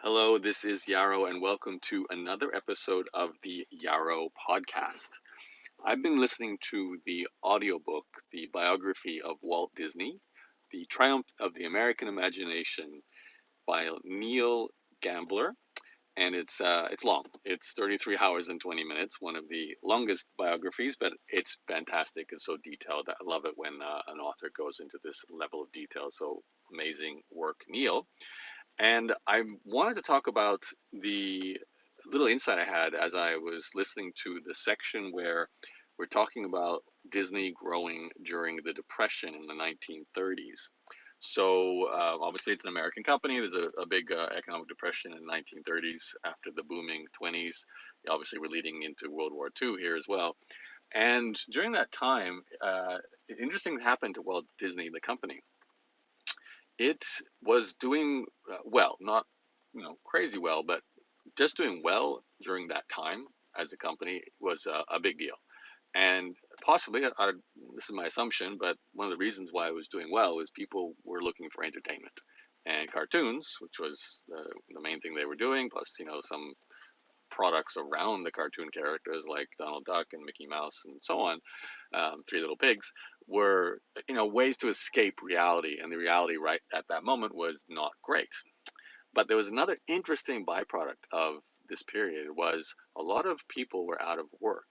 Hello, this is Yarrow, and welcome to another episode of the Yarrow podcast. I've been listening to the audiobook, the biography of Walt Disney, The Triumph of the American Imagination by Neal Gambler, and it's long. It's 33 hours and 20 minutes, one of the longest biographies, but it's fantastic and so detailed. I love it when an author goes into this level of detail. So amazing work, Neal. And I wanted to talk about the little insight I had as I was listening to the section where we're talking about Disney growing during the Depression in the 1930s. So obviously, it's an American company. There's a big economic depression in the 1930s after the booming 20s. Obviously, we're leading into World War II here as well. And during that time, interesting happened to Walt Disney, the company. It was doing well, not crazy well, but just doing well during that time as a company was a big deal. And possibly, this is my assumption, but one of the reasons why it was doing well was people were looking for entertainment and cartoons, which was the main thing they were doing, plus some products around the cartoon characters like Donald Duck and Mickey Mouse and so on, Three Little Pigs, were ways to escape reality, and the reality right at that moment was not great. But there was another interesting byproduct of this period was a lot of people were out of work,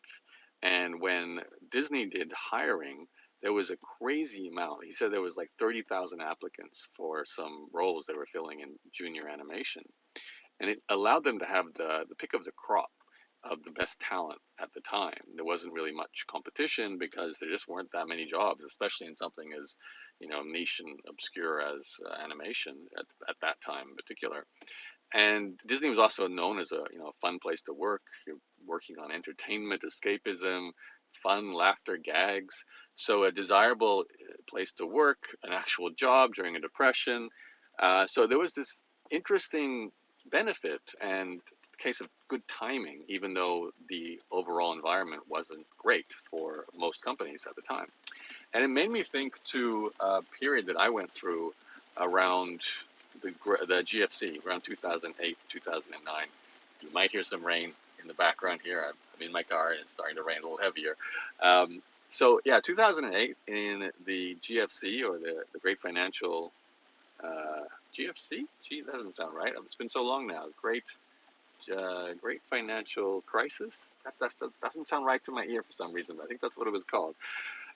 and when Disney did hiring, there was a crazy amount. He said there was like 30,000 applicants for some roles they were filling in junior animation, and it allowed them to have the pick of the crop of the best talent at the time. There wasn't really much competition because there just weren't that many jobs, especially in something as niche and obscure as animation at that time in particular. And Disney was also known as a fun place to work. You're working on entertainment, escapism, fun laughter, gags. So a desirable place to work, an actual job during a depression. So there was this interesting benefit and case of good timing, even though the overall environment wasn't great for most companies at the time. And it made me think to a period that I went through around the GFC, around 2008, 2009. You might hear some rain in the background here. I'm in my car and it's starting to rain a little heavier. So yeah, 2008 in the GFC, or the Great Financial GFC? Gee, that doesn't sound right. It's been so long now. Great Financial Crisis. That doesn't sound right to my ear for some reason, but I think that's what it was called.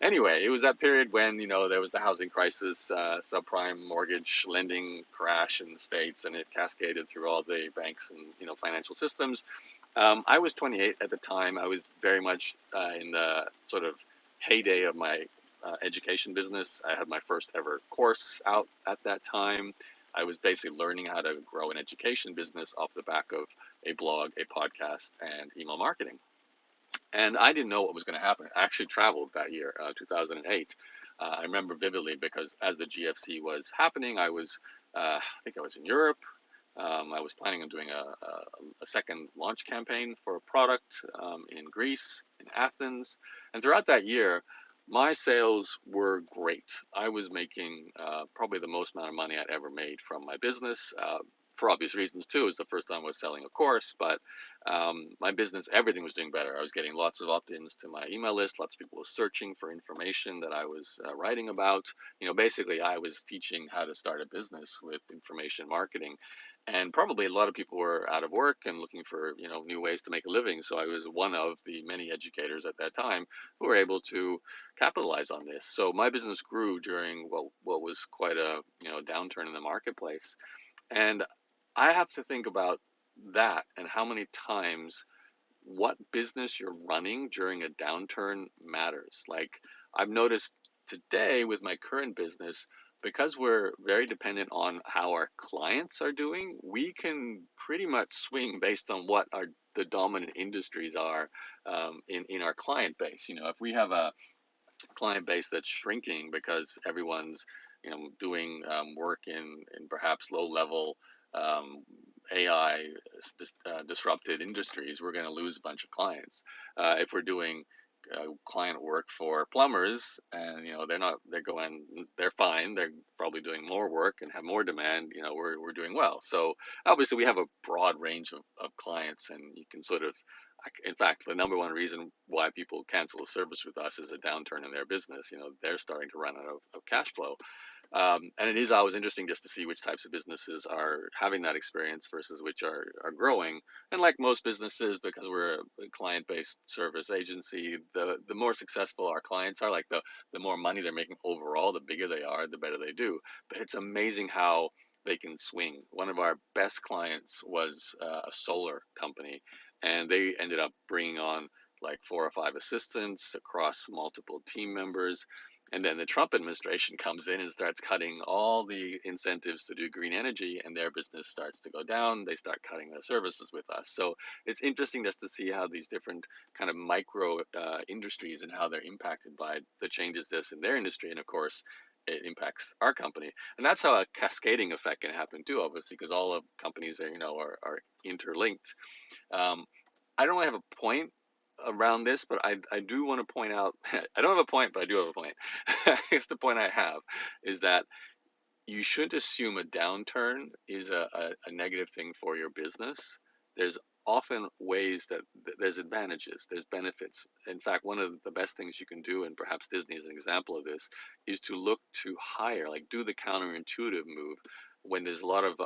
Anyway, it was that period when there was the housing crisis, subprime mortgage lending crash in the States, and it cascaded through all the banks and financial systems. I was 28 at the time. I was very much in the sort of heyday of my education business. I had my first ever course out at that time. I was basically learning how to grow an education business off the back of a blog, a podcast, and email marketing. And I didn't know what was going to happen. I actually traveled that year, 2008. I remember vividly because as the GFC was happening, I think I was in Europe. I was planning on doing a second launch campaign for a product in Greece, in Athens. And throughout that year, my sales were great. I was making probably the most amount of money I'd ever made from my business. For obvious reasons too. It was the first time I was selling a course, but my business, everything was doing better. I was getting lots of opt-ins to my email list. Lots of people were searching for information that I was writing about. Basically, I was teaching how to start a business with information marketing. And probably a lot of people were out of work and looking for new ways to make a living. So I was one of the many educators at that time who were able to capitalize on this. So my business grew during what was quite a downturn in the marketplace. And I have to think about that and how many times what business you're running during a downturn matters. Like I've noticed today with my current business, because we're very dependent on how our clients are doing, we can pretty much swing based on what the dominant industries are in our client base. If we have a client base that's shrinking because everyone's doing work in perhaps low level AI disrupted industries, we're going to lose a bunch of clients. If we're doing client work for plumbers, and they're fine, they're probably doing more work and have more demand. We're doing well. So obviously we have a broad range of clients, and you can sort of, in fact, the number one reason why people cancel a service with us is a downturn in their business. They're starting to run out of cash flow. And it is always interesting just to see which types of businesses are having that experience versus which are growing. And like most businesses, because we're a client-based service agency, the more successful our clients are, like the more money they're making overall, the bigger they are, the better they do. But it's amazing how they can swing. One of our best clients was a solar company, and they ended up bringing on like 4 or 5 assistants across multiple team members. And then the Trump administration comes in and starts cutting all the incentives to do green energy, and their business starts to go down. They start cutting their services with us. So it's interesting just to see how these different kind of micro industries and how they're impacted by the changes this in their industry. And of course, it impacts our company. And that's how a cascading effect can happen too, obviously, because all of companies are interlinked. Um, I don't really have a point around this, but I do want to point out I don't have a point, but I do have a point. I guess the point I have is that you shouldn't assume a downturn is a negative thing for your business. There's often ways that there's advantages, there's benefits. In fact, one of the best things you can do, and perhaps Disney is an example of this, is to look to hire, like do the counterintuitive move. When there's a lot of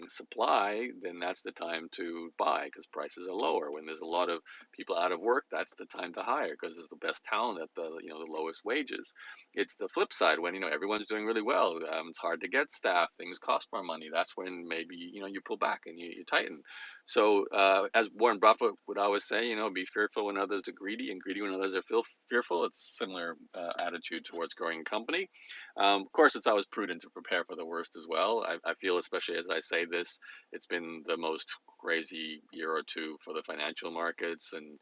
supply, then that's the time to buy because prices are lower. When there's a lot of people out of work, that's the time to hire because there's the best talent at the lowest wages. It's the flip side when everyone's doing really well. It's hard to get staff. Things cost more money. That's when maybe you pull back and you tighten. So as Warren Buffett would always say, be fearful when others are greedy, and greedy when others are fearful. It's a similar attitude towards growing a company. Of course, it's always prudent to prepare for the worst as well. I feel, especially as I say this, it's been the most crazy year or two for the financial markets, and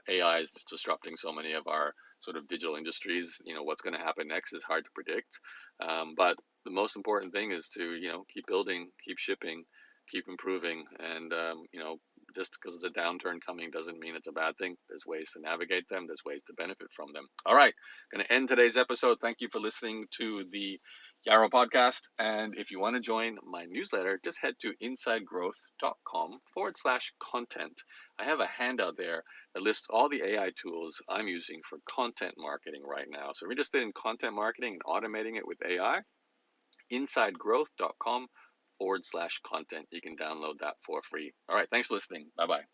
AI is just disrupting so many of our sort of digital industries. What's going to happen next is hard to predict. But the most important thing is to, keep building, keep shipping, keep improving. And, just because it's a downturn coming doesn't mean it's a bad thing. There's ways to navigate them. There's ways to benefit from them. All right. Going to end today's episode. Thank you for listening to the Yarrow podcast. And if you want to join my newsletter, just head to insidegrowth.com/content. I have a handout there that lists all the AI tools I'm using for content marketing right now. So if you're interested in content marketing and automating it with AI, insidegrowth.com/content. You can download that for free. All right. Thanks for listening. Bye bye.